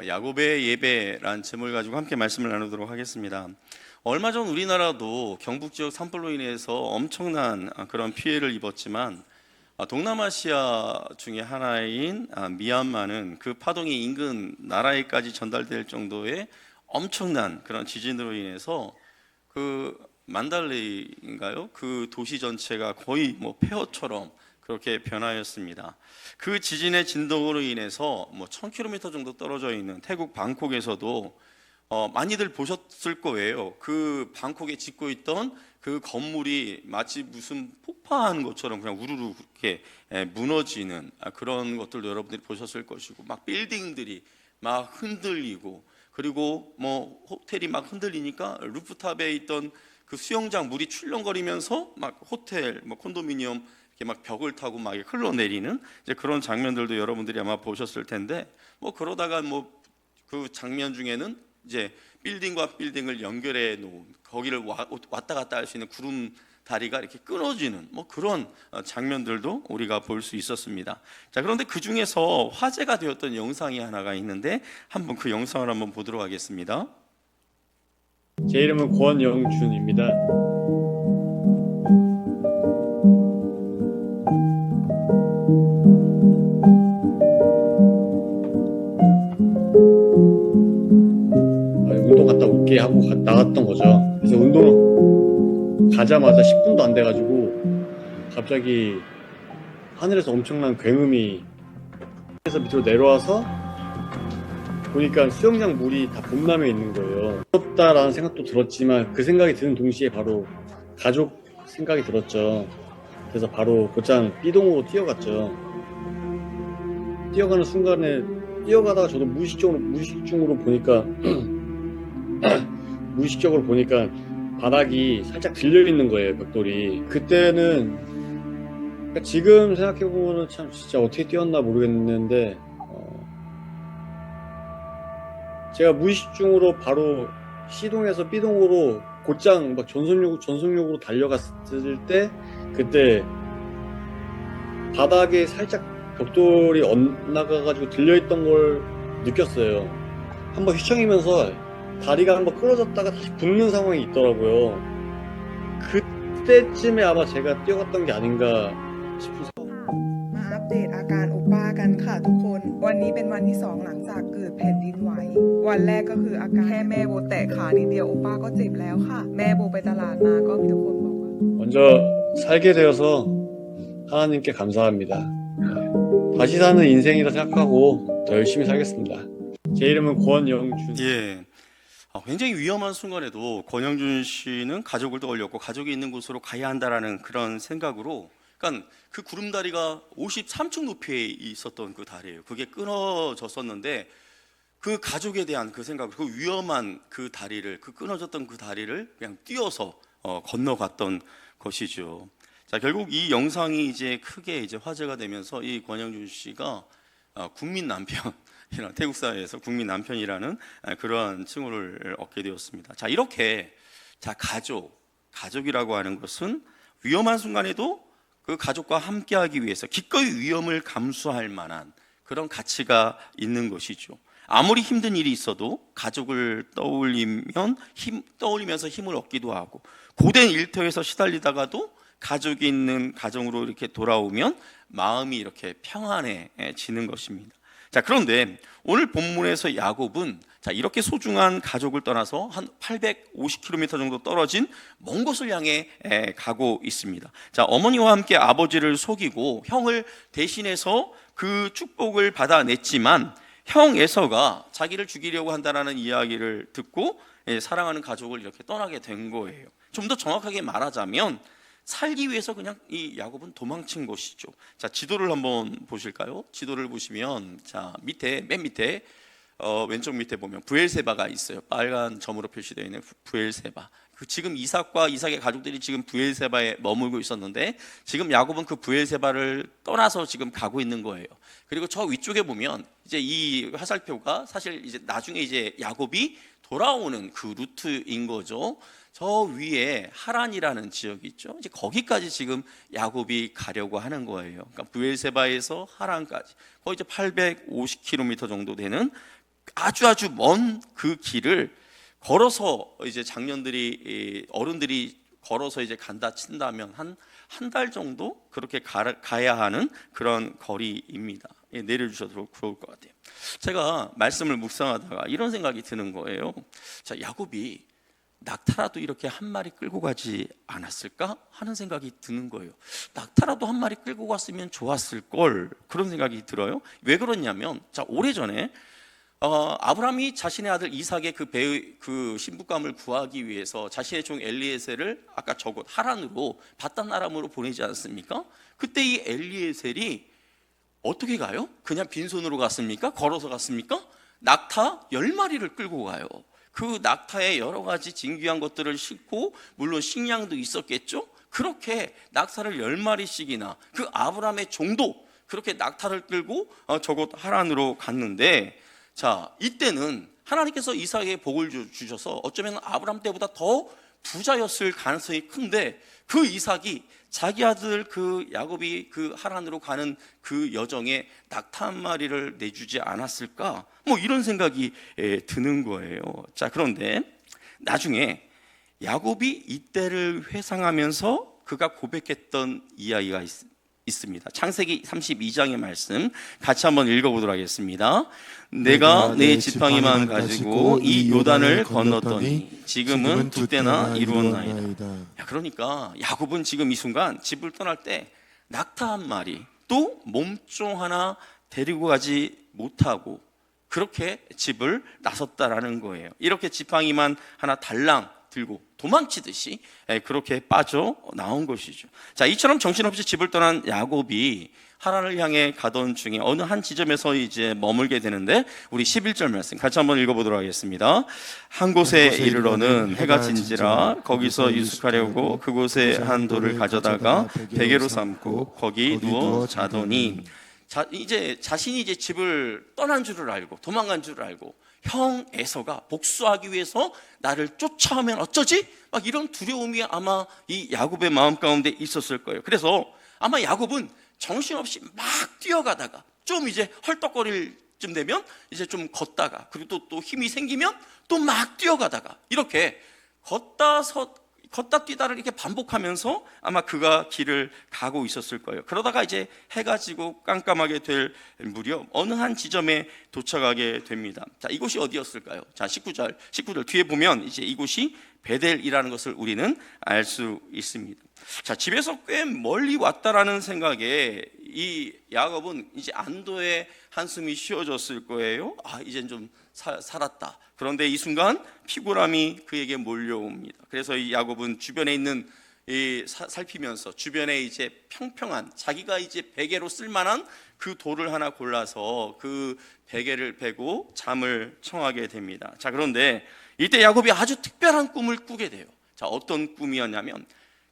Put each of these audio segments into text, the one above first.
야곱의 예배란 제목을 가지고 함께 말씀을 나누도록 하겠습니다. 얼마 전 우리나라도 경북 지역 산불로 인해서 엄청난 그런 피해를 입었지만 동남아시아 중에 하나인 미얀마는 그 파동이 인근 나라에까지 전달될 정도의 엄청난 그런 지진으로 인해서 그 만달레이인가요? 그 도시 전체가 거의 뭐 폐허처럼 그렇게 변하였습니다. 그 지진의 진동으로 인해서 1000km 정도 떨어져 있는 태국 방콕에서도 많이들 보셨을 거예요. 그 방콕에 짓고 있던 그 건물이 마치 무슨 폭파하는 것처럼 그냥 우르르 그렇게 무너지는 그런 것들도 여러분들이 보셨을 것이고, 막 빌딩들이 막 흔들리고, 그리고 뭐 호텔이 막 흔들리니까 루프탑에 있던 그 수영장 물이 출렁거리면서 막 호텔, 콘도미니엄 이렇게 막 벽을 타고 막 흘러내리는 이제 그런 장면들도 여러분들이 아마 보셨을 텐데, 그러다가 그 장면 중에는 이제 빌딩과 빌딩을 연결해 놓은, 거기를 왔다 갔다 할 수 있는 구름 다리가 이렇게 끊어지는 그런 장면들도 우리가 볼 수 있었습니다. 자, 그런데 그 중에서 화제가 되었던 영상이 하나가 있는데 한번 그 영상을 한번 보도록 하겠습니다. 제 이름은 권영준입니다. 운동 갔다 올게 하고 나갔던 거죠. 그래서 운동을 가자마자 10분도 안 돼가지고 갑자기 하늘에서 엄청난 굉음이, 에서 밑으로 내려와서 보니까 수영장 물이 다 범람해 있는 거예요. 무섭다라는 생각도 들었지만 그 생각이 드는 동시에 바로 가족 생각이 들었죠. 그래서 바로 곧장 B동으로 뛰어갔죠. 뛰어가는 순간에, 뛰어가다가 저도 무의식적으로 보니까 무의식적으로 보니까 바닥이 살짝 들려 있는 거예요, 벽돌이. 그때는, 그러니까 지금 생각해보면 참 진짜 어떻게 뛰었나 모르겠는데, 제가 무의식 중으로 바로 C동에서 B동으로 곧장 막 전속력으로 달려갔을 때, 그때 바닥에 살짝 벽돌이 엇나가가지고 들려있던 걸 느꼈어요. 한번 휘청이면서 다리가 한번 끊어졌다가 다시 붙는 상황이 있더라고요. 그때쯤에 아마 제가 뛰어갔던 게 아닌가 싶은 생각. มาอัปเดตอาการโอป้ากันค่ะทุกคน วันนี้เป็นวันที่2หลังจากเกิดแผ่นดินไหว วันแรกก็คืออาการแค่แม่โบแตะขานิดเดียวโอป้าก็เจ็บแล้วค่ะ แม่โบไปตลาดมาก็มีทุกคนบอกว่า 먼저 살게 되어서 하나님께 감사합니다. 다시 사는 인생이라 생각하고 더 열심히 살겠습니다. 제 이름은 권영준. 예. 굉장히 위험한 순간에도 권영준 씨는 가족을 떠올렸고 가족이 있는 곳으로 가야 한다라는 그런 생각으로, 그러니까 그 구름다리가 53층 높이에 있었던 그 다리예요. 그게 끊어졌었는데 그 가족에 대한 그 생각, 그 위험한 그 다리를, 그 끊어졌던 그 다리를 그냥 뛰어서 건너갔던 것이죠. 자, 결국 이 영상이 이제 크게 이제 화제가 되면서 이 권영준 씨가 국민 남편, 태국 사회에서 국민 남편이라는 그런 칭호를 얻게 되었습니다. 자, 이렇게 가족이라고 하는 것은 위험한 순간에도 그 가족과 함께하기 위해서 기꺼이 위험을 감수할 만한 그런 가치가 있는 것이죠. 아무리 힘든 일이 있어도 가족을 떠올리면서 힘을 얻기도 하고, 고된 일터에서 시달리다가도 가족이 있는 가정으로 이렇게 돌아오면 마음이 이렇게 평안해지는 것입니다. 자, 그런데 오늘 본문에서 야곱은 이렇게 소중한 가족을 떠나서 한 850km 정도 떨어진 먼 곳을 향해 가고 있습니다. 자, 어머니와 함께 아버지를 속이고 형을 대신해서 그 축복을 받아냈지만 형 에서가 자기를 죽이려고 한다는 이야기를 듣고 사랑하는 가족을 이렇게 떠나게 된 거예요. 좀 더 정확하게 말하자면 살기 위해서 그냥 이 야곱은 도망친 것이죠. 자, 지도를 한번 보실까요? 지도를 보시면 맨 밑에 왼쪽 밑에 보면 브엘세바가 있어요. 빨간 점으로 표시되어 있는 브엘세바. 지금 이삭의 가족들이 지금 브엘세바에 머물고 있었는데 지금 야곱은 그 브엘세바를 떠나서 지금 가고 있는 거예요. 그리고 저 위쪽에 보면 이제 이 화살표가 사실 이제 나중에 이제 야곱이 돌아오는 그 루트인 거죠. 저 위에 하란이라는 지역이 있죠. 이제 거기까지 지금 야곱이 가려고 하는 거예요. 그러니까 브엘세바에서 하란까지 거의 이제 850km 정도 되는 아주 먼 그 길을 걸어서 이제 어른들이 걸어서 이제 간다 친다면 한 달 정도 그렇게 가야 하는 그런 거리입니다. 내려주셔도 좋을 것 같아요. 제가 말씀을 묵상하다가 이런 생각이 드는 거예요. 자, 야곱이 낙타라도 이렇게 한 마리 끌고 가지 않았을까 하는 생각이 드는 거예요. 낙타라도 한 마리 끌고 갔으면 좋았을 걸, 그런 생각이 들어요. 왜 그러냐면, 자, 오래전에 아브라함이 자신의 아들 이삭의 그 신부감을 구하기 위해서 자신의 종 엘리에셀을 아까 저곳 하란으로 바단 아람으로 보내지 않습니까? 그때 이 엘리에셀이 어떻게 가요? 그냥 빈손으로 갔습니까? 걸어서 갔습니까? 낙타 10마리를 끌고 가요. 그 낙타에 여러 가지 진귀한 것들을 싣고, 물론 식량도 있었겠죠? 그렇게 낙타를 10마리씩이나 그 아브라함의 종도 그렇게 낙타를 끌고 저곳 하란으로 갔는데, 자, 이때는 하나님께서 이삭에게 복을 주셔서 어쩌면 아브라함 때보다 더 부자였을 가능성이 큰데, 그 이삭이 자기 아들 그 야곱이 그 하란으로 가는 그 여정에 낙타 한 마리를 내주지 않았을까? 뭐 이런 생각이 드는 거예요. 자, 그런데 나중에 야곱이 이때를 회상하면서 그가 고백했던 이야기가 있습니다. 창세기 32장의 말씀 같이 한번 읽어보도록 하겠습니다. 내가 내 지팡이만 가지고 이 요단을 건넜더니 지금은 두 때나 이루었나이다. 그러니까 야곱은 지금 이 순간 집을 떠날 때 낙타 한 마리, 또 몸종 하나 데리고 가지 못하고 그렇게 집을 나섰다라는 거예요. 이렇게 지팡이만 하나 달랑 들고 도망치듯이 그렇게 빠져 나온 것이죠. 자, 이처럼 정신없이 집을 떠난 야곱이 하란을 향해 가던 중에 어느 한 지점에서 이제 머물게 되는데, 우리 11절 말씀 같이 한번 읽어보도록 하겠습니다. 한 곳에 이르러는 해가 진지라 거기서 유숙하려고 그곳에 한 돌을 가져다가 베개로 삼고 거기 누워 자더니, 자, 이제 자신이 이제 집을 떠난 줄을 알고 도망간 줄을 알고 형 에서가 복수하기 위해서 나를 쫓아오면 어쩌지? 막 이런 두려움이 아마 이 야곱의 마음 가운데 있었을 거예요. 그래서 아마 야곱은 정신없이 막 뛰어가다가 좀 이제 헐떡거릴 쯤 되면 이제 좀 걷다가, 그리고 또 힘이 생기면 또 막 뛰어가다가, 이렇게 걷다 뛰다를 이렇게 반복하면서 아마 그가 길을 가고 있었을 거예요. 그러다가 이제 해가 지고 깜깜하게 될 무렵 어느 한 지점에 도착하게 됩니다. 자, 이곳이 어디였을까요? 자, 19절 뒤에 보면 이제 이곳이 베델이라는 것을 우리는 알 수 있습니다. 자, 집에서 꽤 멀리 왔다라는 생각에 이 야곱은 이제 안도의 한숨이 쉬어졌을 거예요. 아, 이젠 좀 살았다. 그런데 이 순간 피곤함이 그에게 몰려옵니다. 그래서 이 야곱은 주변에 있는 살피면서 주변에 이제 평평한, 자기가 이제 베개로 쓸만한 그 돌을 하나 골라서 그 베개를 베고 잠을 청하게 됩니다. 자, 그런데 이때 야곱이 아주 특별한 꿈을 꾸게 돼요. 자, 어떤 꿈이었냐면,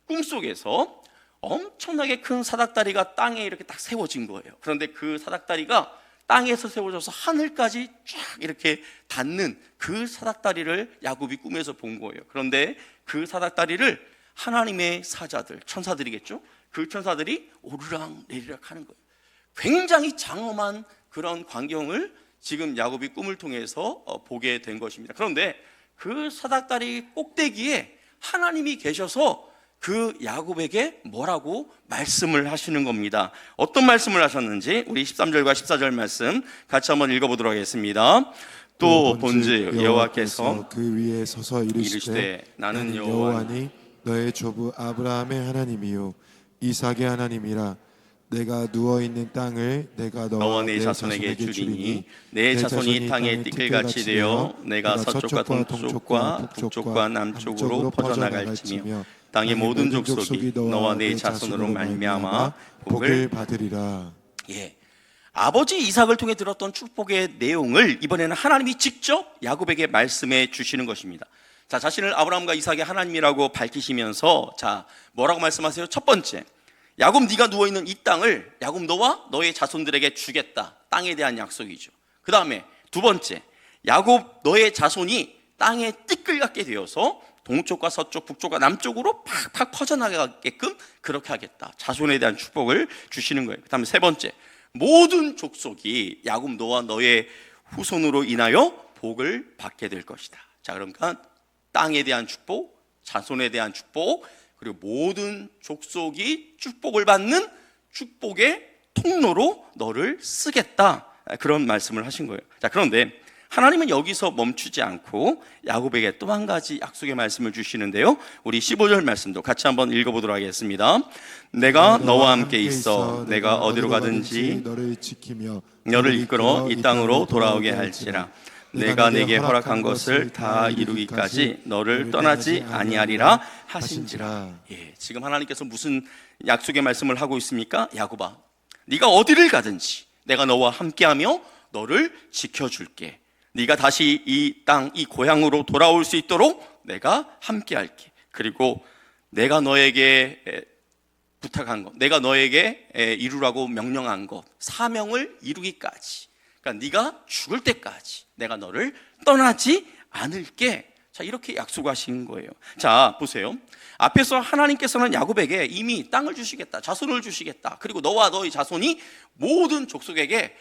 꿈속에서 엄청나게 큰 사닥다리가 땅에 이렇게 딱 세워진 거예요. 그런데 그 사닥다리가 땅에서 세워져서 하늘까지 쫙 이렇게 닿는 그 사닥다리를 야곱이 꿈에서 본 거예요. 그런데 그 사닥다리를 하나님의 사자들, 천사들이겠죠? 그 천사들이 오르락 내리락 하는 거예요. 굉장히 장엄한 그런 광경을 지금 야곱이 꿈을 통해서 보게 된 것입니다. 그런데 그 사닥다리 꼭대기에 하나님이 계셔서 그 야곱에게 뭐라고 말씀을 하시는 겁니다. 어떤 말씀을 하셨는지 우리 13절과 14절 말씀 같이 한번 읽어보도록 하겠습니다. 또 본즉 여호와께서 그 위에 서서 이르시되 나는 여호와니 너의 조부 아브라함의 하나님이요 이삭의 하나님이라. 내가 누워있는 땅을 내가 너와 내 내 자손에게 자손에게 주리니 내 자손이 땅에 띠끌같이 되어 내가 서쪽과 동쪽과 북쪽과 남쪽으로 퍼져나갈지며 땅의 모든 족속이 너와 내 자손으로 말미암아 복을 받으리라. 예, 아버지 이삭을 통해 들었던 축복의 내용을 이번에는 하나님이 직접 야곱에게 말씀해 주시는 것입니다. 자, 자신을 아브라함과 이삭의 하나님이라고 밝히시면서 자, 뭐라고 말씀하세요? 첫 번째, 야곱, 네가 누워있는 이 땅을 야곱 너와 너의 자손들에게 주겠다. 땅에 대한 약속이죠. 그 다음에 두 번째, 야곱 너의 자손이 땅에 띠끌같게 되어서 동쪽과 서쪽, 북쪽과 남쪽으로 팍팍 퍼져나가게끔 그렇게 하겠다. 자손에 대한 축복을 주시는 거예요. 그 다음에 세 번째, 모든 족속이 야곱 너와 너의 후손으로 인하여 복을 받게 될 것이다. 자, 그러니까 땅에 대한 축복, 자손에 대한 축복, 그리고 모든 족속이 축복을 받는 축복의 통로로 너를 쓰겠다. 그런 말씀을 하신 거예요. 자, 그런데 하나님은 여기서 멈추지 않고 야곱에게 또 한 가지 약속의 말씀을 주시는데요. 우리 15절 말씀도 같이 한번 읽어보도록 하겠습니다. 내가 너와 함께 있어 내가 어디로 가든지 너를 지키며 너를 이끌어 이 땅으로 돌아오게 할지라. 내가 내게 허락한 것을 다 이루기까지 너를 떠나지 아니하리라 하신지라. 예, 지금 하나님께서 무슨 약속의 말씀을 하고 있습니까? 야곱아, 네가 어디를 가든지 내가 너와 함께하며 너를 지켜줄게. 네가 다시 이 땅, 이 고향으로 돌아올 수 있도록 내가 함께할게. 그리고 내가 너에게 부탁한 것, 내가 너에게 이루라고 명령한 것, 사명을 이루기까지, 그러니까 네가 죽을 때까지 내가 너를 떠나지 않을게. 자, 이렇게 약속하신 거예요. 자, 보세요. 앞에서 하나님께서는 야곱에게 이미 땅을 주시겠다, 자손을 주시겠다, 그리고 너와 너의 자손이 모든 족속에게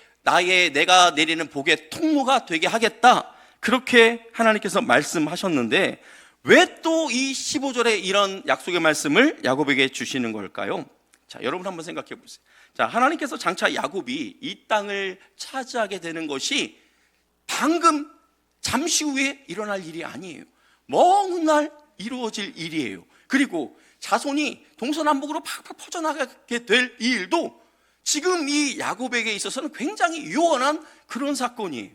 내가 내리는 복의 통로가 되게 하겠다, 그렇게 하나님께서 말씀하셨는데 왜 또 이 15절에 이런 약속의 말씀을 야곱에게 주시는 걸까요? 자, 여러분 한번 생각해 보세요. 자, 하나님께서 장차 야곱이 이 땅을 차지하게 되는 것이 방금 잠시 후에 일어날 일이 아니에요. 먼 날 이루어질 일이에요. 그리고 자손이 동서남북으로 팍팍 퍼져나가게 될 이 일도 지금 이 야곱에게 있어서는 굉장히 요원한 그런 사건이에요.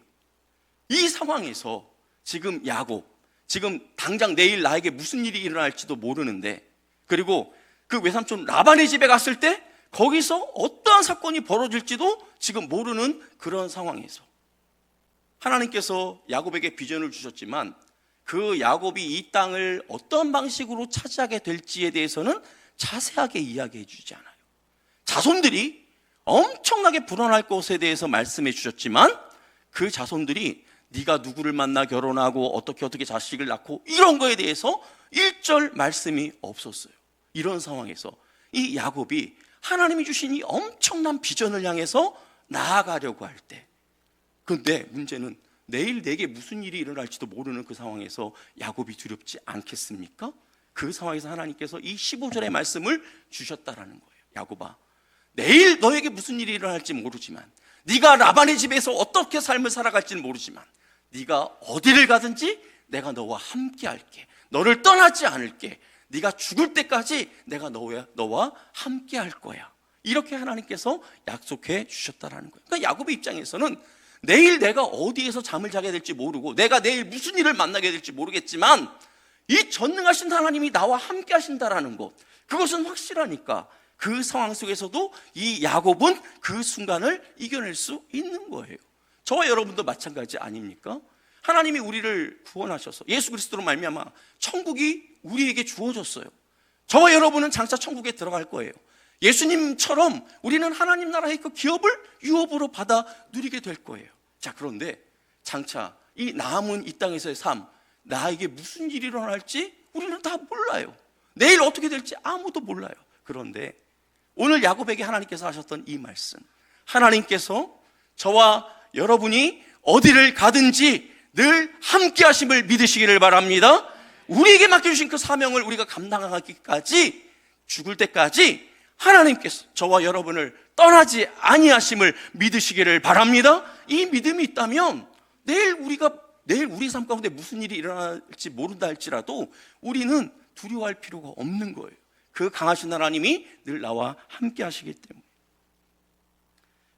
이 상황에서 지금 야곱, 지금 당장 내일 나에게 무슨 일이 일어날지도 모르는데, 그리고 그 외삼촌 라반의 집에 갔을 때 거기서 어떠한 사건이 벌어질지도 지금 모르는 그런 상황에서 하나님께서 야곱에게 비전을 주셨지만 그 야곱이 이 땅을 어떤 방식으로 차지하게 될지에 대해서는 자세하게 이야기해 주지 않아요. 자손들이 엄청나게 불안할 것에 대해서 말씀해 주셨지만 그 자손들이 네가 누구를 만나 결혼하고 어떻게 자식을 낳고 이런 거에 대해서 일절 말씀이 없었어요. 이런 상황에서 이 야곱이 하나님이 주신 이 엄청난 비전을 향해서 나아가려고 할 때, 그런데 문제는 내일 내게 무슨 일이 일어날지도 모르는 그 상황에서 야곱이 두렵지 않겠습니까? 그 상황에서 하나님께서 이 15절의 말씀을 주셨다라는 거예요. 야곱아, 내일 너에게 무슨 일이 일어날지 모르지만, 네가 라반의 집에서 어떻게 삶을 살아갈지는 모르지만, 네가 어디를 가든지 내가 너와 함께 할게. 너를 떠나지 않을게. 네가 죽을 때까지 내가 너와 함께 할 거야. 이렇게 하나님께서 약속해 주셨다라는 거예요. 그러니까 야곱의 입장에서는 내일 내가 어디에서 잠을 자게 될지 모르고 내가 내일 무슨 일을 만나게 될지 모르겠지만 이 전능하신 하나님이 나와 함께 하신다라는 것, 그것은 확실하니까 그 상황 속에서도 이 야곱은 그 순간을 이겨낼 수 있는 거예요. 저와 여러분도 마찬가지 아닙니까? 하나님이 우리를 구원하셔서 예수 그리스도로 말미암아 천국이 우리에게 주어졌어요. 저와 여러분은 장차 천국에 들어갈 거예요. 예수님처럼 우리는 하나님 나라의 그 기업을 유업으로 받아 누리게 될 거예요. 자, 그런데 장차 이 남은 이 땅에서의 삶, 나에게 무슨 일이 일어날지 우리는 다 몰라요. 내일 어떻게 될지 아무도 몰라요. 그런데 오늘 야곱에게 하나님께서 하셨던 이 말씀, 하나님께서 저와 여러분이 어디를 가든지 늘 함께 하심을 믿으시기를 바랍니다. 우리에게 맡겨주신 그 사명을 우리가 감당하기까지, 죽을 때까지 하나님께서 저와 여러분을 떠나지 아니하심을 믿으시기를 바랍니다. 이 믿음이 있다면 내일 우리 삶 가운데 무슨 일이 일어날지 모른다 할지라도 우리는 두려워할 필요가 없는 거예요. 그 강하신 하나님이 늘 나와 함께 하시기 때문에.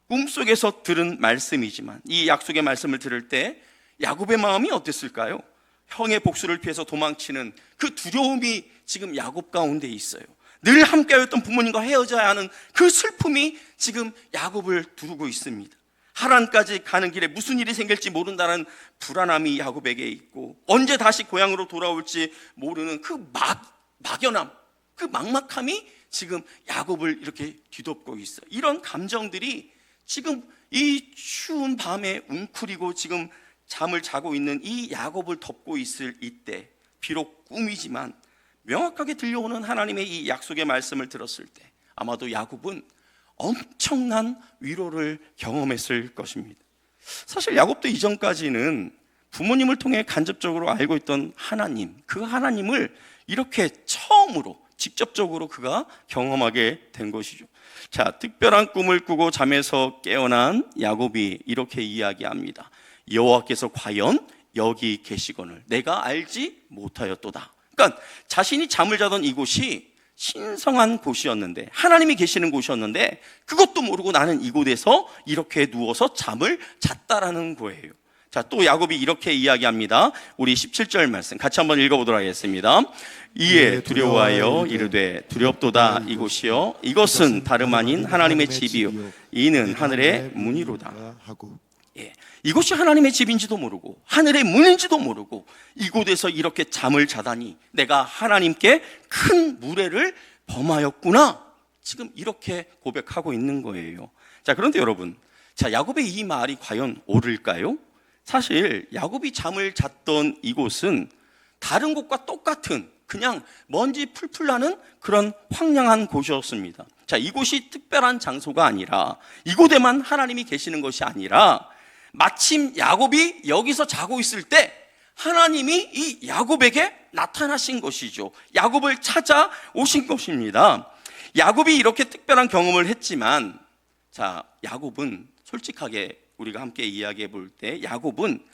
꿈속에서 들은 말씀이지만 이 약속의 말씀을 들을 때 야곱의 마음이 어땠을까요? 형의 복수를 피해서 도망치는 그 두려움이 지금 야곱 가운데 있어요. 늘 함께하였던 부모님과 헤어져야 하는 그 슬픔이 지금 야곱을 두르고 있습니다. 하란까지 가는 길에 무슨 일이 생길지 모른다는 불안함이 야곱에게 있고, 언제 다시 고향으로 돌아올지 모르는 그 막연함, 그 막막함이 지금 야곱을 이렇게 뒤덮고 있어요. 이런 감정들이 지금 이 추운 밤에 웅크리고 지금 잠을 자고 있는 이 야곱을 덮고 있을 이때, 비록 꿈이지만 명확하게 들려오는 하나님의 이 약속의 말씀을 들었을 때 아마도 야곱은 엄청난 위로를 경험했을 것입니다. 사실 야곱도 이전까지는 부모님을 통해 간접적으로 알고 있던 하나님, 그 하나님을 이렇게 처음으로 직접적으로 그가 경험하게 된 것이죠. 자, 특별한 꿈을 꾸고 잠에서 깨어난 야곱이 이렇게 이야기합니다. 여호와께서 과연 여기 계시거늘 내가 알지 못하였도다. 그러니까 자신이 잠을 자던 이곳이 신성한 곳이었는데, 하나님이 계시는 곳이었는데 그것도 모르고 나는 이곳에서 이렇게 누워서 잠을 잤다라는 거예요. 자, 또 야곱이 이렇게 이야기합니다. 우리 17절 말씀 같이 한번 읽어보도록 하겠습니다. 이에 두려워하여 이르되 두렵도다 이곳이요 이것은 다름 아닌 하나님의 집이요 이는 하늘의 문이로다. 하고 예, 이곳이 하나님의 집인지도 모르고 하늘의 문인지도 모르고 이곳에서 이렇게 잠을 자다니 내가 하나님께 큰 무례를 범하였구나. 지금 이렇게 고백하고 있는 거예요. 자, 그런데 여러분, 자, 야곱의 이 말이 과연 옳을까요? 사실 야곱이 잠을 잤던 이곳은 다른 곳과 똑같은 그냥 먼지 풀풀 나는 그런 황량한 곳이었습니다. 자, 이곳이 특별한 장소가 아니라, 이곳에만 하나님이 계시는 것이 아니라, 마침 야곱이 여기서 자고 있을 때 하나님이 이 야곱에게 나타나신 것이죠. 야곱을 찾아오신 것입니다. 야곱이 이렇게 특별한 경험을 했지만, 자, 야곱은 솔직하게 우리가 함께 이야기해 볼 때 야곱은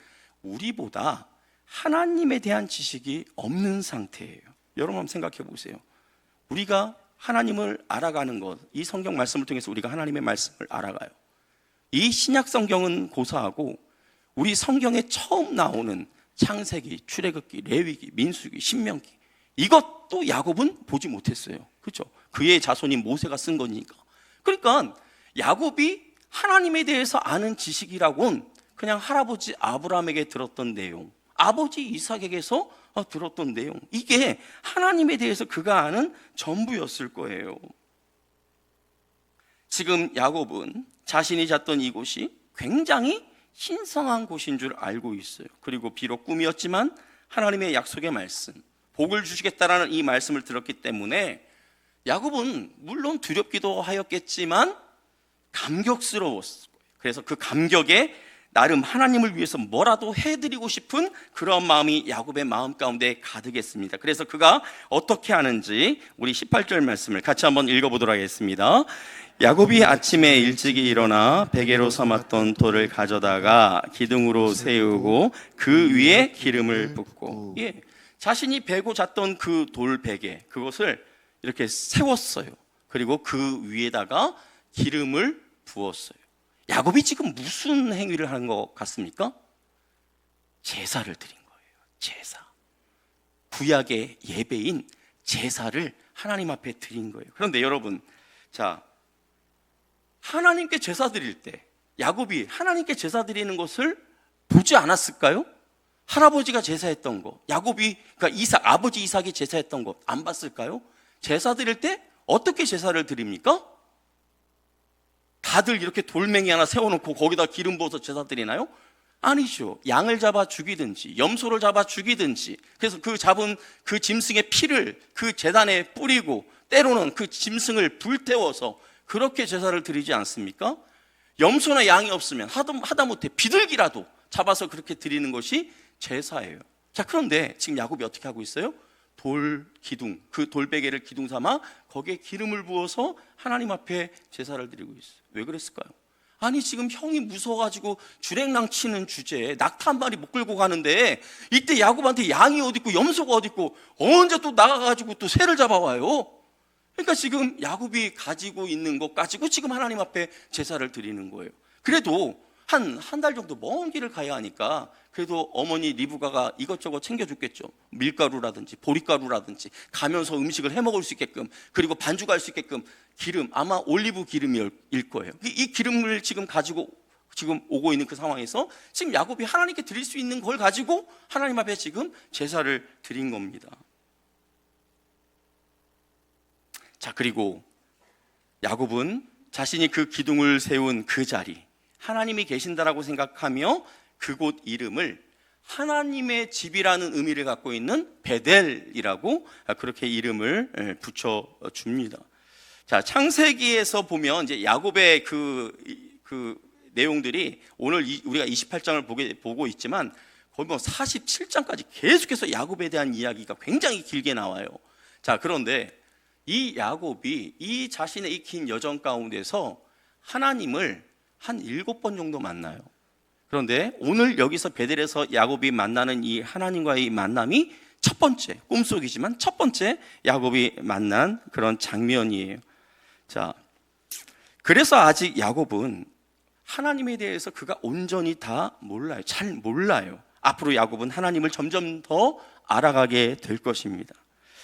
우리보다 하나님에 대한 지식이 없는 상태예요. 여러분 한번 생각해 보세요. 우리가 하나님을 알아가는 것, 이 성경 말씀을 통해서 우리가 하나님의 말씀을 알아가요. 이 신약 성경은 고사하고 우리 성경에 처음 나오는 창세기, 출애굽기, 레위기, 민수기, 신명기, 이것도 야곱은 보지 못했어요. 그렇죠? 그의 자손인 모세가 쓴 거니까. 그러니까 야곱이 하나님에 대해서 아는 지식이라고는 그냥 할아버지 아브라함에게 들었던 내용, 아버지 이삭에게서 들었던 내용, 이게 하나님에 대해서 그가 아는 전부였을 거예요. 지금 야곱은 자신이 잤던 이곳이 굉장히 신성한 곳인 줄 알고 있어요. 그리고 비록 꿈이었지만 하나님의 약속의 말씀, 복을 주시겠다라는 이 말씀을 들었기 때문에 야곱은 물론 두렵기도 하였겠지만 감격스러웠을 거예요. 그래서 그 감격에 나름 하나님을 위해서 뭐라도 해드리고 싶은 그런 마음이 야곱의 마음 가운데 가득했습니다. 그래서 그가 어떻게 하는지 우리 18절 말씀을 같이 한번 읽어보도록 하겠습니다. 야곱이 아침에 일찍이 일어나 베개로 삼았던 돌을 가져다가 기둥으로 세우고 그 위에 기름을 붓고, 예, 자신이 베고 잤던 그 돌 베개, 그것을 이렇게 세웠어요. 그리고 그 위에다가 기름을 부었어요. 야곱이 지금 무슨 행위를 하는 것 같습니까? 제사를 드린 거예요. 제사. 구약의 예배인 제사를 하나님 앞에 드린 거예요. 그런데 여러분, 자, 하나님께 제사 드릴 때 야곱이 하나님께 제사 드리는 것을 보지 않았을까요? 할아버지가 제사했던 거, 야곱이, 그러니까 아버지 이삭이 제사했던 것 안 봤을까요? 제사 드릴 때 어떻게 제사를 드립니까? 다들 이렇게 돌멩이 하나 세워놓고 거기다 기름 부어서 제사 드리나요? 아니죠. 양을 잡아 죽이든지 염소를 잡아 죽이든지, 그래서 그 잡은 그 짐승의 피를 그 제단에 뿌리고 때로는 그 짐승을 불태워서 그렇게 제사를 드리지 않습니까? 염소나 양이 없으면 하다못해 비둘기라도 잡아서 그렇게 드리는 것이 제사예요. 자, 그런데 지금 야곱이 어떻게 하고 있어요? 돌 기둥, 그 돌베개를 기둥 삼아 거기에 기름을 부어서 하나님 앞에 제사를 드리고 있어요. 왜 그랬을까요? 아니, 지금 형이 무서워가지고 주랭랑 치는 주제에 낙타 한 마리 못 끌고 가는데 이때 야곱한테 양이 어디 있고 염소가 어디 있고 언제 또 나가가지고 또 새를 잡아와요? 그러니까 지금 야곱이 가지고 있는 것 가지고 지금 하나님 앞에 제사를 드리는 거예요. 그래도 한 달 정도 먼 길을 가야 하니까 그래도 어머니 리브가가 이것저것 챙겨줬겠죠. 밀가루라든지 보리가루라든지 가면서 음식을 해먹을 수 있게끔, 그리고 반죽할 수 있게끔 기름, 아마 올리브 기름일 거예요. 이 기름을 지금 가지고 지금 오고 있는 그 상황에서 지금 야곱이 하나님께 드릴 수 있는 걸 가지고 하나님 앞에 지금 제사를 드린 겁니다. 자, 그리고 야곱은 자신이 그 기둥을 세운 그 자리, 하나님이 계신다라고 생각하며 그곳 이름을 하나님의 집이라는 의미를 갖고 있는 베델이라고 그렇게 이름을 붙여줍니다. 자, 창세기에서 보면 이제 야곱의 그 내용들이 오늘 우리가 28장을 보고 있지만 거의 뭐 47장까지 계속해서 야곱에 대한 이야기가 굉장히 길게 나와요. 자, 그런데 이 야곱이 이 자신의 이 긴 여정 가운데서 하나님을 한 7번 정도 만나요. 그런데 오늘 여기서 베델에서 야곱이 만나는 이 하나님과의 만남이 첫 번째, 꿈속이지만 첫 번째 야곱이 만난 그런 장면이에요. 자, 그래서 아직 야곱은 하나님에 대해서 그가 온전히 다 몰라요. 잘 몰라요. 앞으로 야곱은 하나님을 점점 더 알아가게 될 것입니다.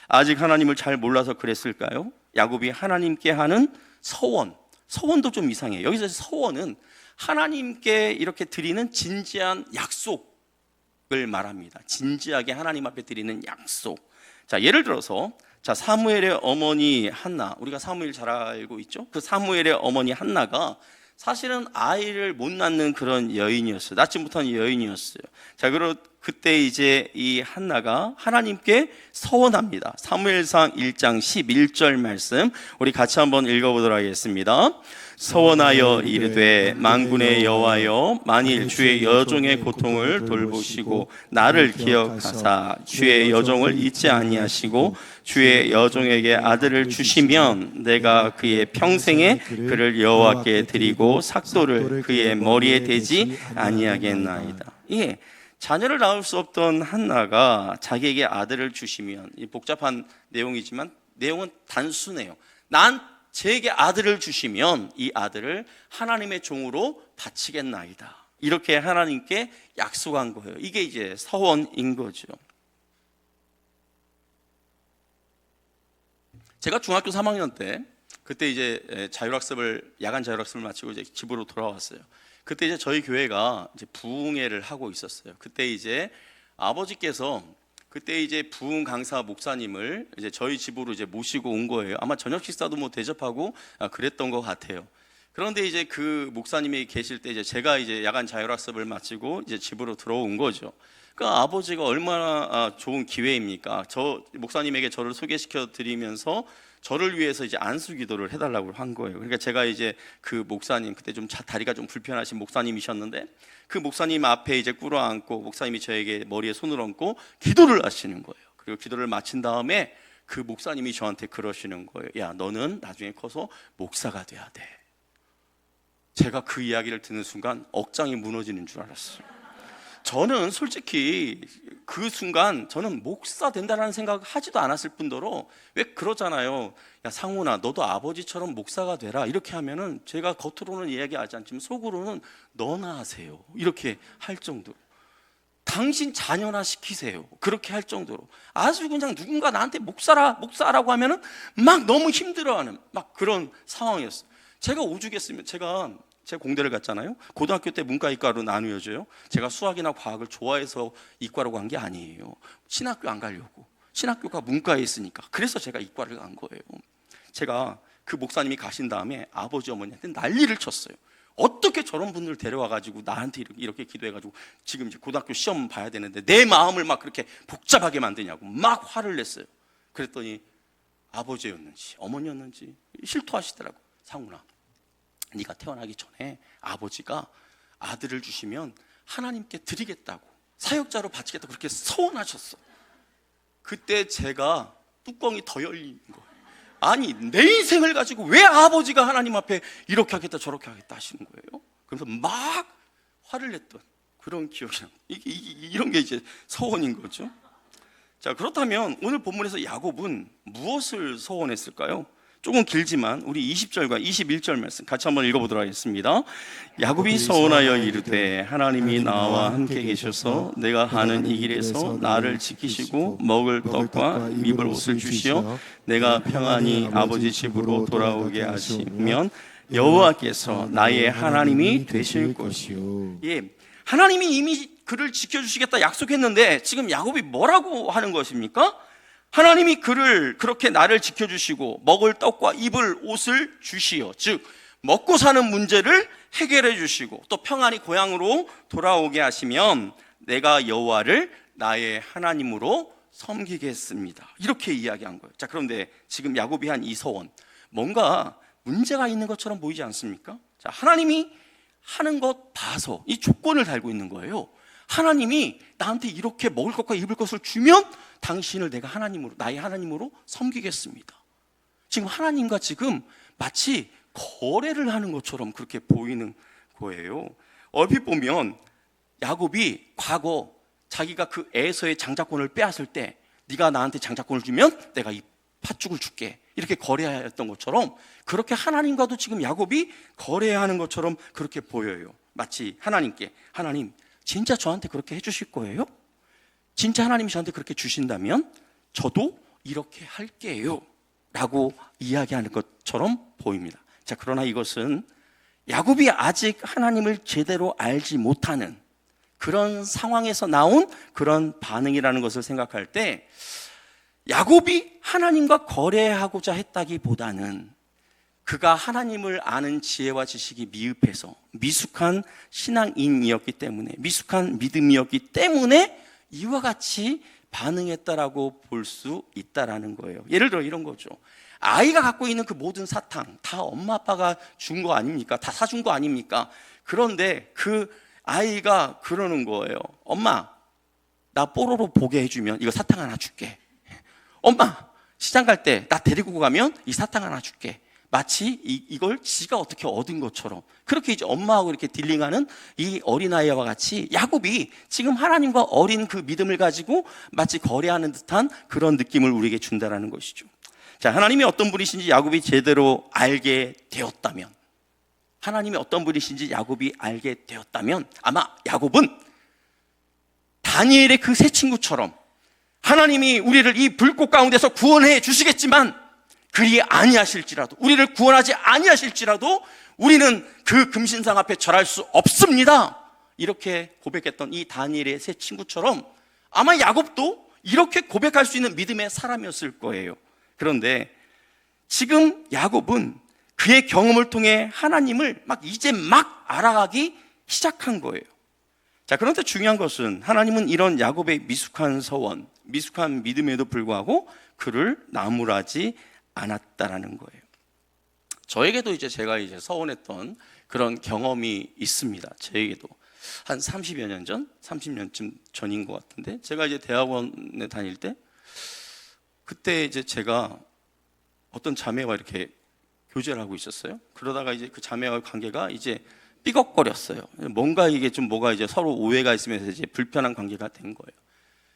아직 하나님을 잘 몰라서 그랬을까요? 야곱이 하나님께 하는 서원도 좀 이상해요. 여기서 서원은 하나님께 이렇게 드리는 진지한 약속을 말합니다. 진지하게 하나님 앞에 드리는 약속. 자, 예를 들어서 사무엘의 어머니 한나, 우리가 사무엘 잘 알고 있죠? 그 사무엘의 어머니 한나가 사실은 아이를 못 낳는 그런 여인이었어요. 낳지 못한 여인이었어요. 자, 그때 이제 이 한나가 하나님께 서원합니다. 사무엘상 1장 11절 말씀 우리 같이 한번 읽어보도록 하겠습니다. 서원하여 이르되 만군의 여호와여, 만일 주의 여종의 고통을 돌보시고 나를 기억하사 주의 여종을 잊지 아니하시고 주의 여종에게 아들을 주시면 내가 그의 평생에 그를 여호와께 드리고 삭도를 그의 머리에 대지 아니하겠나이다. 예, 자녀를 낳을 수 없던 한나가 자기에게 아들을 주시면, 이 복잡한 내용이지만 내용은 단순해요. 제게 아들을 주시면 이 아들을 하나님의 종으로 바치겠나이다. 이렇게 하나님께 약속한 거예요. 이게 이제 서원인 거죠. 제가 중학교 3학년 때 그때 이제 야간 자율학습을 마치고 이제 집으로 돌아왔어요. 그때 이제 저희 교회가 이제 부흥회를 하고 있었어요. 그때 이제 아버지께서 그때 이제 부흥 강사 목사님을 이제 저희 집으로 이제 모시고 온 거예요. 아마 저녁 식사도 뭐 대접하고 그랬던 것 같아요. 그런데 이제 그 목사님이 계실 때 이제 제가 이제 야간 자율학습을 마치고 이제 집으로 들어온 거죠. 그러니까 아버지가 얼마나 좋은 기회입니까? 저 목사님에게 저를 소개시켜 드리면서 저를 위해서 이제 안수 기도를 해달라고 한 거예요. 그러니까 제가 이제 그 목사님, 그때 좀 다리가 좀 불편하신 목사님이셨는데 그 목사님 앞에 이제 꿇어앉고 목사님이 저에게 머리에 손을 얹고 기도를 하시는 거예요. 그리고 기도를 마친 다음에 그 목사님이 저한테 그러시는 거예요. 야, 너는 나중에 커서 목사가 돼야 돼. 제가 그 이야기를 듣는 순간 억장이 무너지는 줄 알았어요. 저는 솔직히 그 순간 저는 목사 된다는 생각 하지도 않았을 뿐더러, 왜 그러잖아요. 야, 상훈아, 너도 아버지처럼 목사가 되라. 이렇게 하면은 제가 겉으로는 이야기하지 않지만 속으로는 너나 하세요. 이렇게 할 정도로. 당신 자녀나 시키세요. 그렇게 할 정도로. 아주 그냥 누군가 나한테 목사라고 하면은 막 너무 힘들어하는 막 그런 상황이었어요. 제가 오죽했으면 제가 공대를 갔잖아요. 고등학교 때 문과 이과로 나누어져요. 제가 수학이나 과학을 좋아해서 이과로 간 게 아니에요. 신학교 안 가려고. 신학교가 문과에 있으니까. 그래서 제가 이과를 간 거예요. 제가 그 목사님이 가신 다음에 아버지 어머니한테 난리를 쳤어요. 어떻게 저런 분들 데려와가지고 나한테 이렇게 기도해가지고 지금 이제 고등학교 시험 봐야 되는데 내 마음을 막 그렇게 복잡하게 만드냐고 막 화를 냈어요. 그랬더니 아버지였는지 어머니였는지 실토하시더라고. 상훈아, 네가 태어나기 전에 아버지가 아들을 주시면 하나님께 드리겠다고, 사역자로 바치겠다고 그렇게 서원하셨어. 그때 제가 뚜껑이 더 열린 거예요. 아니, 내 인생을 가지고 왜 아버지가 하나님 앞에 이렇게 하겠다 저렇게 하겠다 하시는 거예요? 그래서 막 화를 냈던 그런 기억이 납니다. 이런 게 이제 서원인 거죠. 자, 그렇다면 오늘 본문에서 야곱은 무엇을 서원했을까요? 조금 길지만 우리 20절과 21절 말씀 같이 한번 읽어보도록 하겠습니다. 야곱이 서원하여 이르되 하나님이 나와 함께 계셔서 내가 하는 이 길에서 나를 지키시고 먹을 떡과 입을 옷을 주시어 내가 평안히 아버지 집으로 돌아오게 하시면 여호와께서 나의 하나님이 되실 것이요. 예, 하나님이 이미 그를 지켜주시겠다 약속했는데 지금 야곱이 뭐라고 하는 것입니까? 하나님이 그를 그렇게 나를 지켜주시고 먹을 떡과 입을 옷을 주시어, 즉 먹고 사는 문제를 해결해 주시고 또 평안히 고향으로 돌아오게 하시면 내가 여호와를 나의 하나님으로 섬기겠습니다. 이렇게 이야기한 거예요. 자, 그런데 지금 야곱이 한 이 서원, 뭔가 문제가 있는 것처럼 보이지 않습니까? 자, 하나님이 하는 것 봐서 이 조건을 달고 있는 거예요. 하나님이 나한테 이렇게 먹을 것과 입을 것을 주면 당신을 내가 하나님으로, 나의 하나님으로 섬기겠습니다. 지금 하나님과 지금 마치 거래를 하는 것처럼 그렇게 보이는 거예요. 얼핏 보면 야곱이 과거 자기가 그 에서의 장자권을 빼앗을 때 네가 나한테 장자권을 주면 내가 이 팥죽을 줄게, 이렇게 거래하였던 것처럼 그렇게 하나님과도 지금 야곱이 거래하는 것처럼 그렇게 보여요. 마치 하나님께, 하나님 진짜 저한테 그렇게 해주실 거예요? 진짜 하나님이 저한테 그렇게 주신다면 저도 이렇게 할게요 라고 이야기하는 것처럼 보입니다. 자, 그러나 이것은 야곱이 아직 하나님을 제대로 알지 못하는 그런 상황에서 나온 그런 반응이라는 것을 생각할 때 야곱이 하나님과 거래하고자 했다기보다는 그가 하나님을 아는 지혜와 지식이 미흡해서 미숙한 신앙인이었기 때문에, 미숙한 믿음이었기 때문에 이와 같이 반응했다라고 볼 수 있다라는 거예요. 예를 들어 이런 거죠. 아이가 갖고 있는 그 모든 사탕 다 엄마 아빠가 준 거 아닙니까? 다 사준 거 아닙니까? 그런데 그 아이가 그러는 거예요. 엄마, 나 뽀로로 보게 해주면 이거 사탕 하나 줄게. 엄마, 시장 갈 때 나 데리고 가면 이 사탕 하나 줄게. 마치 이걸 지가 어떻게 얻은 것처럼 그렇게 이제 엄마하고 이렇게 딜링하는 이 어린아이와 같이 야곱이 지금 하나님과 어린 그 믿음을 가지고 마치 거래하는 듯한 그런 느낌을 우리에게 준다라는 것이죠. 자, 하나님이 어떤 분이신지 야곱이 제대로 알게 되었다면, 하나님이 어떤 분이신지 야곱이 알게 되었다면 아마 야곱은 다니엘의 그 세 친구처럼 하나님이 우리를 이 불꽃 가운데서 구원해 주시겠지만 그리 아니하실지라도, 우리를 구원하지 아니하실지라도 우리는 그 금신상 앞에 절할 수 없습니다, 이렇게 고백했던 이 다니엘의 세 친구처럼 아마 야곱도 이렇게 고백할 수 있는 믿음의 사람이었을 거예요. 그런데 지금 야곱은 그의 경험을 통해 하나님을 이제 막 알아가기 시작한 거예요. 자, 그런데 중요한 것은 하나님은 이런 야곱의 미숙한 서원, 미숙한 믿음에도 불구하고 그를 나무라지 않았다라는 거예요. 저에게도 이제 제가 이제 서원했던 그런 경험이 있습니다. 저에게도 한 30여 년 전, 30년쯤 전인 것 같은데, 제가 이제 대학원에 다닐 때 그때 이제 제가 어떤 자매와 이렇게 교제를 하고 있었어요. 그러다가 이제 그 자매와의 관계가 이제 삐걱거렸어요. 뭔가 이게 좀 뭐가 이제 서로 오해가 있으면서 이제 불편한 관계가 된 거예요.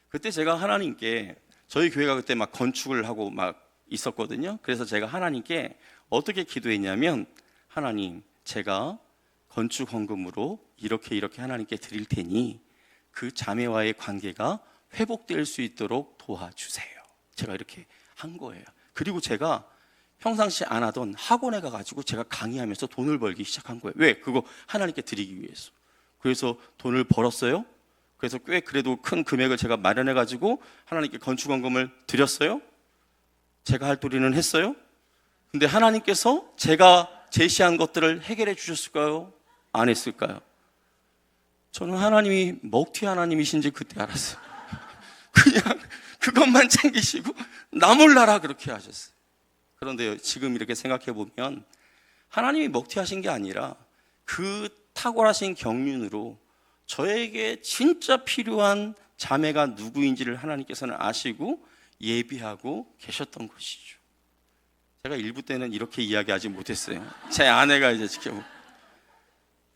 그때 제가 하나님께, 저희 교회가 그때 막 건축을 하고 막 있었거든요. 그래서 제가 하나님께 어떻게 기도했냐면, 하나님, 제가 건축 헌금으로 이렇게 하나님께 드릴 테니 그 자매와의 관계가 회복될 수 있도록 도와주세요. 제가 이렇게 한 거예요. 그리고 제가 평상시 안 하던 학원에 가가지고 제가 강의하면서 돈을 벌기 시작한 거예요. 왜? 그거 하나님께 드리기 위해서. 그래서 돈을 벌었어요. 그래서 꽤 그래도 큰 금액을 제가 마련해가지고 하나님께 건축헌금을 드렸어요. 제가 할 도리는 했어요. 근데 하나님께서 제가 제시한 것들을 해결해 주셨을까요? 안 했을까요? 저는 하나님이 먹튀 하나님이신지 그때 알았어요. 그냥 그것만 챙기시고 나 몰라라 그렇게 하셨어요. 그런데 지금 이렇게 생각해 보면 하나님이 먹튀하신 게 아니라 그 탁월하신 경륜으로 저에게 진짜 필요한 자매가 누구인지를 하나님께서는 아시고 예비하고 계셨던 것이죠. 제가 일부 때는 이렇게 이야기하지 못했어요. 제 아내가 이제 지켜보고,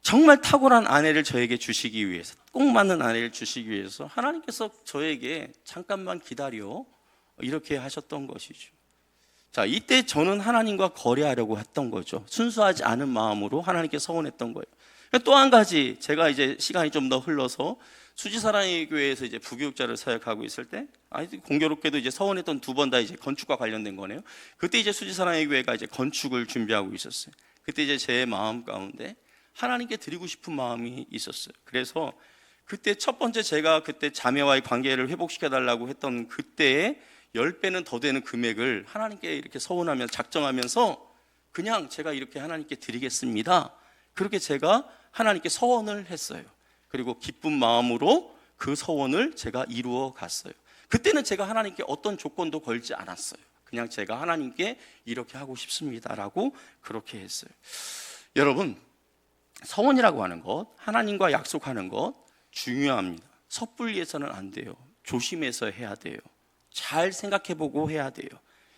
정말 탁월한 아내를 저에게 주시기 위해서, 꼭 맞는 아내를 주시기 위해서 하나님께서 저에게 잠깐만 기다려 이렇게 하셨던 것이죠. 자, 이때 저는 하나님과 거래하려고 했던 거죠. 순수하지 않은 마음으로 하나님께 서원했던 거예요. 또 한 가지, 제가 이제 시간이 좀 더 흘러서 수지사랑의 교회에서 이제 부교육자를 사역하고 있을 때, 공교롭게도 이제 서원했던 두 번 다 이제 건축과 관련된 거네요. 그때 이제 수지사랑의 교회가 이제 건축을 준비하고 있었어요. 그때 이제 제 마음 가운데 하나님께 드리고 싶은 마음이 있었어요. 그래서 그때 첫 번째 제가 그때 자매와의 관계를 회복시켜 달라고 했던 그때의 10배는 더 되는 금액을 하나님께 이렇게 서원하면서 작정하면서 그냥 제가 이렇게 하나님께 드리겠습니다. 그렇게 제가 하나님께 서원을 했어요. 그리고 기쁜 마음으로 그 서원을 제가 이루어 갔어요. 그때는 제가 하나님께 어떤 조건도 걸지 않았어요. 그냥 제가 하나님께 이렇게 하고 싶습니다라고 그렇게 했어요. 여러분, 서원이라고 하는 것, 하나님과 약속하는 것 중요합니다. 섣불리 해서는 안 돼요. 조심해서 해야 돼요. 잘 생각해보고 해야 돼요.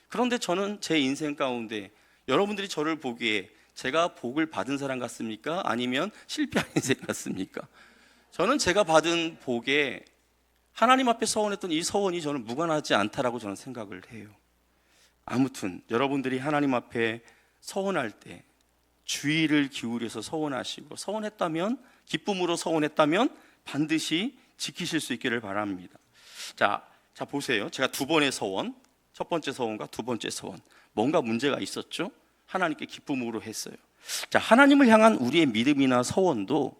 그런데 저는 제 인생 가운데 여러분들이 저를 보기에 제가 복을 받은 사람 같습니까? 아니면 실패한 인생 같습니까? 저는 제가 받은 복에 하나님 앞에 서원했던 이 서원이 저는 무관하지 않다라고 저는 생각을 해요. 아무튼 여러분들이 하나님 앞에 서원할 때 주의를 기울여서 서원하시고, 서원했다면, 기쁨으로 서원했다면 반드시 지키실 수 있기를 바랍니다. 자 보세요. 제가 두 번의 서원, 첫 번째 서원과 두 번째 서원, 뭔가 문제가 있었죠? 하나님께 기쁨으로 했어요. 자, 하나님을 향한 우리의 믿음이나 서원도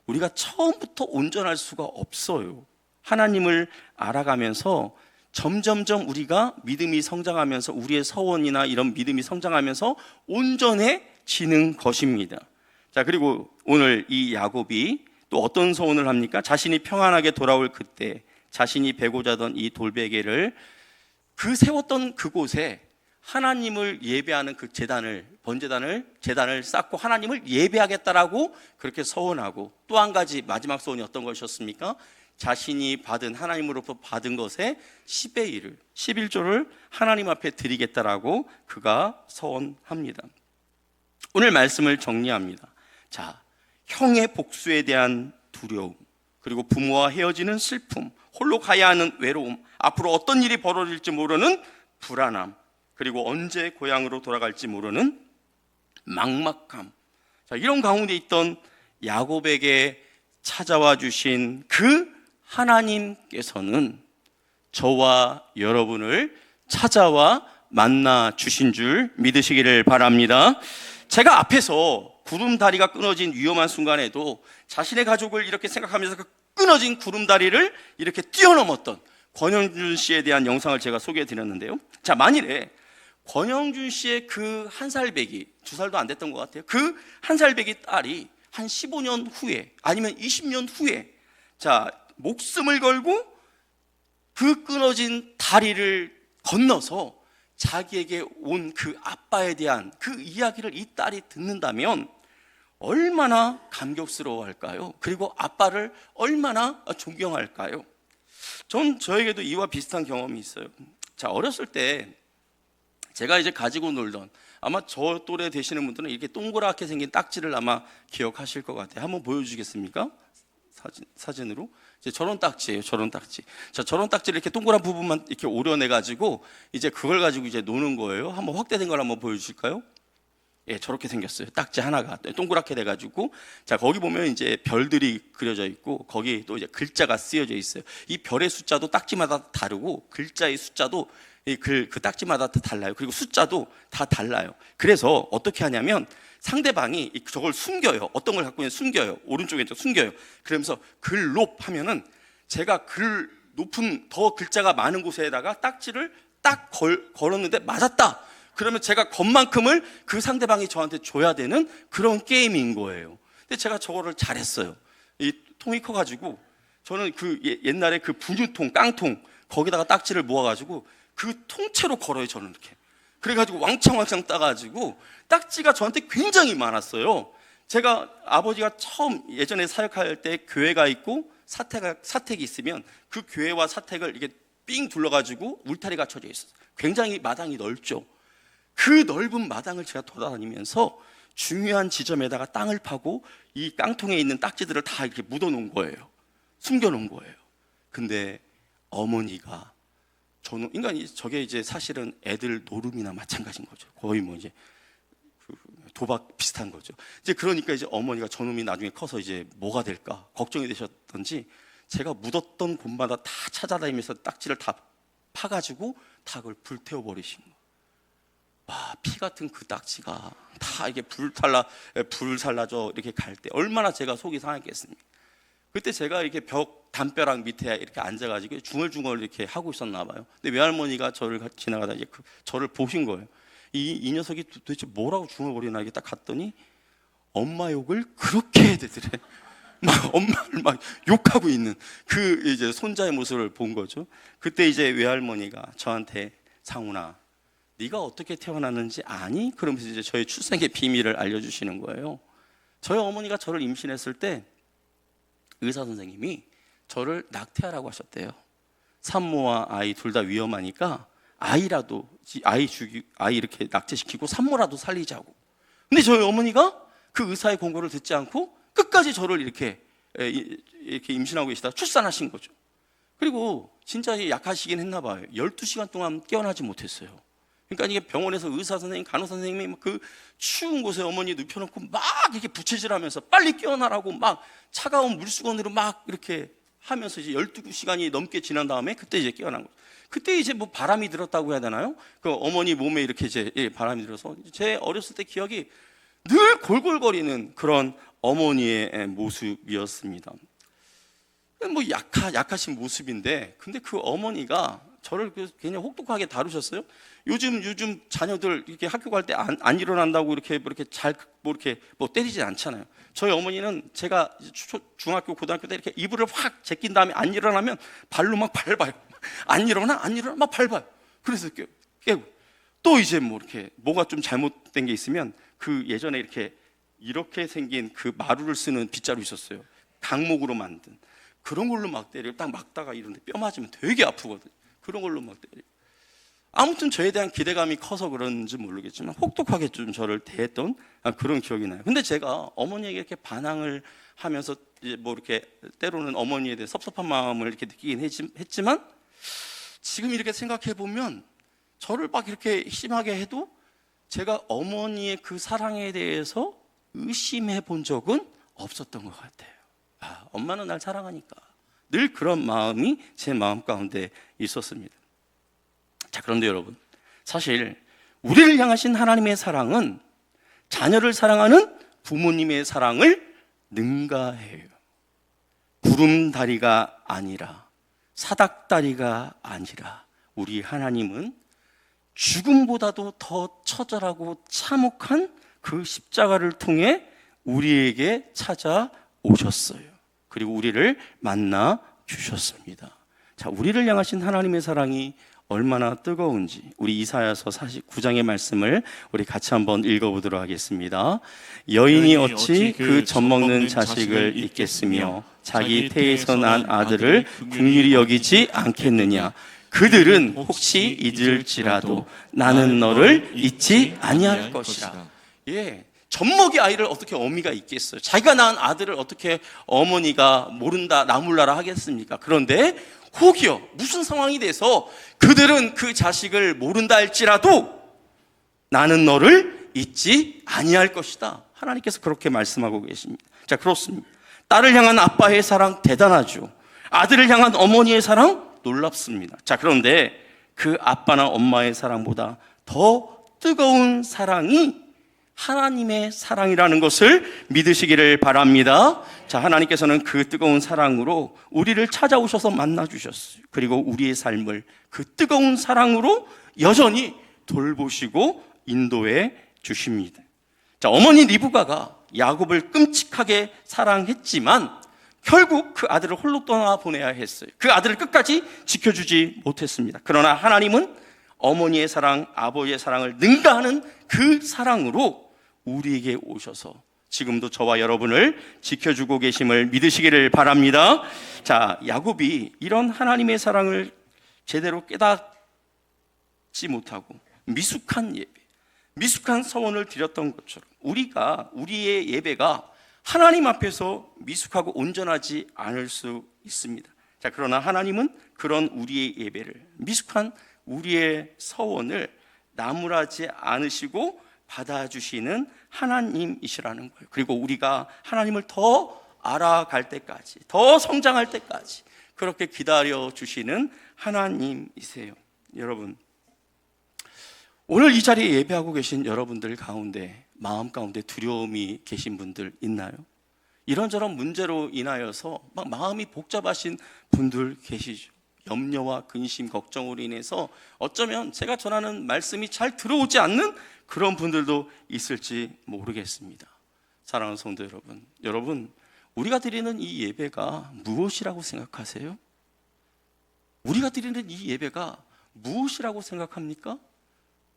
우리가 처음부터 온전할 수가 없어요. 하나님을 알아가면서 점점점 우리가 믿음이 성장하면서 우리의 서원이나 이런 믿음이 성장하면서 온전해지는 것입니다. 자, 그리고 오늘 이 야곱이 또 어떤 서원을 합니까? 자신이 평안하게 돌아올 그때 자신이 베고자 하던 이 돌베개를 그 세웠던 그곳에 하나님을 예배하는 그 제단을 쌓고 하나님을 예배하겠다라고 그렇게 서원하고, 또 한 가지 마지막 서원이 어떤 것이었습니까? 자신이 받은, 하나님으로부터 받은 것의 10의 1을, 11조를 하나님 앞에 드리겠다라고 그가 서원합니다. 오늘 말씀을 정리합니다. 자, 형의 복수에 대한 두려움, 그리고 부모와 헤어지는 슬픔, 홀로 가야 하는 외로움, 앞으로 어떤 일이 벌어질지 모르는 불안함, 그리고 언제 고향으로 돌아갈지 모르는 막막함. 자, 이런 가운데 있던 야곱에게 찾아와 주신 그 하나님께서는 저와 여러분을 찾아와 만나 주신 줄 믿으시기를 바랍니다. 제가 앞에서 구름다리가 끊어진 위험한 순간에도 자신의 가족을 이렇게 생각하면서 그 끊어진 구름다리를 이렇게 뛰어넘었던 권영준 씨에 대한 영상을 제가 소개해 드렸는데요. 자, 만일에 권영준 씨의 그 한 살배기, 2살도 안 됐던 것 같아요. 그 한 살배기 딸이 한 15년 후에 아니면 20년 후에 자, 목숨을 걸고 그 끊어진 다리를 건너서 자기에게 온 그 아빠에 대한 그 이야기를 이 딸이 듣는다면 얼마나 감격스러워할까요? 그리고 아빠를 얼마나 존경할까요? 저에게도 이와 비슷한 경험이 있어요. 자, 어렸을 때 제가 이제 가지고 놀던, 아마 저 또래 되시는 분들은 이렇게 동그랗게 생긴 딱지를 아마 기억하실 것 같아요. 한번 보여주시겠습니까? 사진으로. 이제 저런 딱지예요. 저런 딱지. 자, 저런 딱지를 이렇게 동그란 부분만 이렇게 오려내 가지고 이제 그걸 가지고 이제 노는 거예요. 한번 확대된 걸 한번 보여주실까요? 예, 저렇게 생겼어요. 딱지 하나가 동그랗게 돼 가지고, 자, 거기 보면 이제 별들이 그려져 있고 거기 또 이제 글자가 쓰여져 있어요. 이 별의 숫자도 딱지마다 다르고 글자의 숫자도 그 딱지마다 다 달라요. 그리고 숫자도 다 달라요. 그래서 어떻게 하냐면 상대방이 저걸 숨겨요. 어떤 걸 갖고 있는 숨겨요. 오른쪽에 숨겨요. 그러면서 글롭 하면은 제가 글 높은 더 글자가 많은 곳에다가 딱지를 딱 걸었는데 맞았다. 그러면 제가 것만큼을 그 상대방이 저한테 줘야 되는 그런 게임인 거예요. 근데 제가 저거를 잘했어요. 이 통이 커가지고 저는 그 옛날에 그 분유통, 깡통 거기다가 딱지를 모아가지고 그 통째로 걸어요. 저는 이렇게. 그래가지고 왕창 따가지고 딱지가 저한테 굉장히 많았어요. 제가 아버지가 처음 예전에 사역할 때 교회가 있고 사택이 있으면 그 교회와 사택을 이렇게 삥 둘러가지고 울타리가 쳐져 있었어요. 굉장히 마당이 넓죠. 그 넓은 마당을 제가 돌아다니면서 중요한 지점에다가 땅을 파고 이 깡통에 있는 딱지들을 다 이렇게 묻어놓은 거예요. 숨겨놓은 거예요. 근데 어머니가 그러니까 저게 이제 사실은 애들 노름이나 마찬가지인 거죠. 거의 뭐 이제 도박 비슷한 거죠. 이제 그러니까 이제 어머니가 저놈이 나중에 커서 이제 뭐가 될까 걱정이 되셨던지 제가 묻었던 곳마다 다 찾아다니면서 딱지를 다 파가지고 다 그걸 불태워버리신 거예요. 와, 피 같은 그 딱지가 다 이게 불살라져 이렇게 갈 때 얼마나 제가 속이 상했겠습니까? 그때 제가 이렇게 벽 담벼락 밑에 이렇게 앉아가지고 중얼중얼 이렇게 하고 있었나 봐요. 근데 외할머니가 저를 지나가다 이제 저를 보신 거예요. 이 녀석이 도대체 뭐라고 중얼거리나 이게 딱 갔더니 엄마 욕을 그렇게 해대더래. 막 엄마를 막 욕하고 있는 그 이제 손자의 모습을 본 거죠. 그때 이제 외할머니가 저한테 상훈아, 네가 어떻게 태어났는지 아니? 그러면서 이제 저의 출생의 비밀을 알려주시는 거예요. 저희 어머니가 저를 임신했을 때 의사 선생님이 저를 낙태하라고 하셨대요. 산모와 아이 둘 다 위험하니까 아이라도 아이 이렇게 낙태시키고 산모라도 살리자고. 근데 저희 어머니가 그 의사의 권고를 듣지 않고 끝까지 저를 이렇게 임신하고 계시다가 출산하신 거죠. 그리고 진짜 약하시긴 했나 봐요. 12시간 동안 깨어나지 못했어요. 그러니까 이게 병원에서 의사 선생님, 간호사 선생님이 막 그 추운 곳에 어머니 눕혀놓고 막 이렇게 부채질하면서 빨리 깨어나라고 막 차가운 물수건으로 막 이렇게 하면서 이제 12시간이 넘게 지난 다음에 그때 이제 깨어난 거죠. 그때 이제 뭐 바람이 들었다고 해야 되나요? 그 어머니 몸에 이렇게 이제 바람이 들어서 제 어렸을 때 기억이 늘 골골거리는 그런 어머니의 모습이었습니다. 뭐 약하신 모습인데, 근데 그 어머니가 저를 굉장히 혹독하게 다루셨어요. 요즘 자녀들 이렇게 학교 갈 때 안 일어난다고 이렇게 때리지 않잖아요. 저희 어머니는 제가 중학교 고등학교 때 이렇게 이불을 확 제낀 다음에 안 일어나면 발로 막 밟아요. 안 일어나 막 밟아요. 그래서 깨고 또 이제 뭐 이렇게 뭐가 좀 잘못된 게 있으면 그 예전에 이렇게 생긴 그 마루를 쓰는 빗자루 있었어요. 강목으로 만든 그런 걸로 막 때려요. 딱 막다가 이런데 뼈 맞으면 되게 아프거든요. 그런 걸로 막 때려요. 아무튼 저에 대한 기대감이 커서 그런지 모르겠지만 혹독하게 좀 저를 대했던 그런 기억이 나요. 근데 제가 어머니에게 이렇게 반항을 하면서 이제 뭐 이렇게 때로는 어머니에 대해 섭섭한 마음을 이렇게 느끼긴 했지만 지금 이렇게 생각해 보면 저를 막 이렇게 심하게 해도 제가 어머니의 그 사랑에 대해서 의심해 본 적은 없었던 것 같아요. 엄마는 날 사랑하니까 늘 그런 마음이 제 마음 가운데 있었습니다. 자, 그런데 여러분, 사실 우리를 향하신 하나님의 사랑은 자녀를 사랑하는 부모님의 사랑을 능가해요. 구름다리가 아니라, 사닥다리가 아니라, 우리 하나님은 죽음보다도 더 처절하고 참혹한 그 십자가를 통해 우리에게 찾아오셨어요. 그리고 우리를 만나 주셨습니다. 자, 우리를 향하신 하나님의 사랑이 얼마나 뜨거운지 우리 이사야서 49장의 말씀을 우리 같이 한번 읽어보도록 하겠습니다. 여인이 어찌 그 젖먹는 자식을 잊겠으며 자기 태에서 난 아들을 긍휼히 여기지 않겠느냐. 그들은 혹시 잊을지라도 나는 너를 잊지 아니할 것이라. 예, 젖먹이 아이를 어떻게 어미가 잊겠어요? 자기가 낳은 아들을 어떻게 어머니가 모른다 나몰라라 하겠습니까? 그런데 혹여 무슨 상황이 돼서 그들은 그 자식을 모른다 할지라도 나는 너를 잊지 아니할 것이다. 하나님께서 그렇게 말씀하고 계십니다. 자, 그렇습니다. 딸을 향한 아빠의 사랑 대단하죠. 아들을 향한 어머니의 사랑 놀랍습니다. 자, 그런데 그 아빠나 엄마의 사랑보다 더 뜨거운 사랑이 하나님의 사랑이라는 것을 믿으시기를 바랍니다. 자, 하나님께서는 그 뜨거운 사랑으로 우리를 찾아오셔서 만나주셨어요. 그리고 우리의 삶을 그 뜨거운 사랑으로 여전히 돌보시고 인도해 주십니다. 자, 어머니 리브가가 야곱을 끔찍하게 사랑했지만 결국 그 아들을 홀로 떠나보내야 했어요. 그 아들을 끝까지 지켜주지 못했습니다. 그러나 하나님은 어머니의 사랑, 아버지의 사랑을 능가하는 그 사랑으로 우리에게 오셔서 지금도 저와 여러분을 지켜주고 계심을 믿으시기를 바랍니다. 자, 야곱이 이런 하나님의 사랑을 제대로 깨닫지 못하고 미숙한 예배, 미숙한 서원을 드렸던 것처럼 우리의 예배가 하나님 앞에서 미숙하고 온전하지 않을 수 있습니다. 자, 그러나 하나님은 그런 우리의 예배를, 미숙한 우리의 서원을 나무라지 않으시고 받아주시는 하나님이시라는 거예요. 그리고 우리가 하나님을 더 알아갈 때까지, 더 성장할 때까지 그렇게 기다려주시는 하나님이세요. 여러분, 오늘 이 자리에 예배하고 계신 여러분들 가운데 마음 가운데 두려움이 계신 분들 있나요? 이런저런 문제로 인하여서 막 마음이 복잡하신 분들 계시죠. 염려와 근심, 걱정으로 인해서 어쩌면 제가 전하는 말씀이 잘 들어오지 않는 그런 분들도 있을지 모르겠습니다. 사랑하는 성도 여러분, 우리가 드리는 이 예배가 무엇이라고 생각하세요? 우리가 드리는 이 예배가 무엇이라고 생각합니까?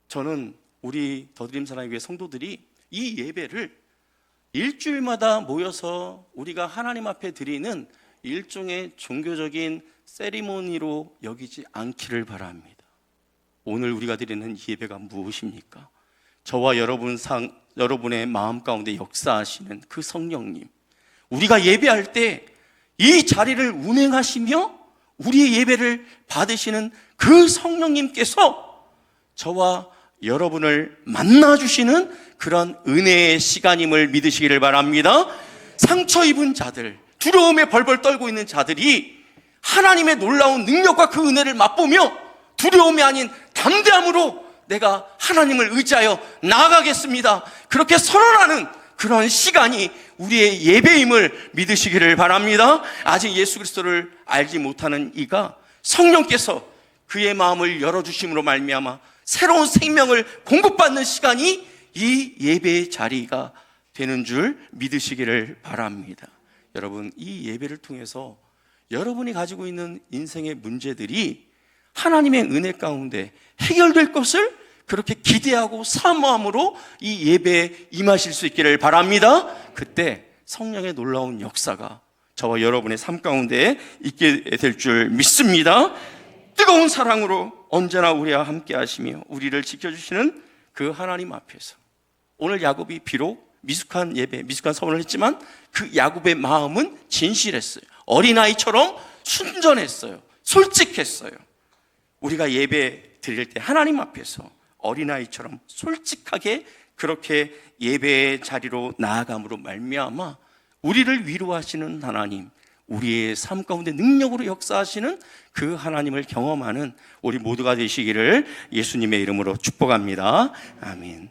저는 우리 더드림 사랑의 교회 성도들이 이 예배를 일주일마다 모여서 우리가 하나님 앞에 드리는 일종의 종교적인 세리머니로 여기지 않기를 바랍니다. 오늘 우리가 드리는 이 예배가 무엇입니까? 저와 여러분의 마음 가운데 역사하시는 그 성령님, 우리가 예배할 때 이 자리를 운행하시며 우리의 예배를 받으시는 그 성령님께서 저와 여러분을 만나주시는 그런 은혜의 시간임을 믿으시기를 바랍니다. 상처 입은 자들, 두려움에 벌벌 떨고 있는 자들이 하나님의 놀라운 능력과 그 은혜를 맛보며 두려움이 아닌 담대함으로 내가 하나님을 의지하여 나아가겠습니다, 그렇게 선언하는 그런 시간이 우리의 예배임을 믿으시기를 바랍니다. 아직 예수 그리스도를 알지 못하는 이가 성령께서 그의 마음을 열어주심으로 말미암아 새로운 생명을 공급받는 시간이 이 예배의 자리가 되는 줄 믿으시기를 바랍니다. 여러분, 이 예배를 통해서 여러분이 가지고 있는 인생의 문제들이 하나님의 은혜 가운데 해결될 것을 그렇게 기대하고 사모함으로 이 예배에 임하실 수 있기를 바랍니다. 그때 성령의 놀라운 역사가 저와 여러분의 삶 가운데 있게 될 줄 믿습니다. 뜨거운 사랑으로 언제나 우리와 함께 하시며 우리를 지켜주시는 그 하나님 앞에서 오늘 야곱이 비록 미숙한 예배, 미숙한 서원을 했지만 그 야곱의 마음은 진실했어요. 어린아이처럼 순전했어요. 솔직했어요. 우리가 예배 드릴 때 하나님 앞에서 어린아이처럼 솔직하게 그렇게 예배의 자리로 나아감으로 말미암아 우리를 위로하시는 하나님, 우리의 삶 가운데 능력으로 역사하시는 그 하나님을 경험하는 우리 모두가 되시기를 예수님의 이름으로 축복합니다. 아멘.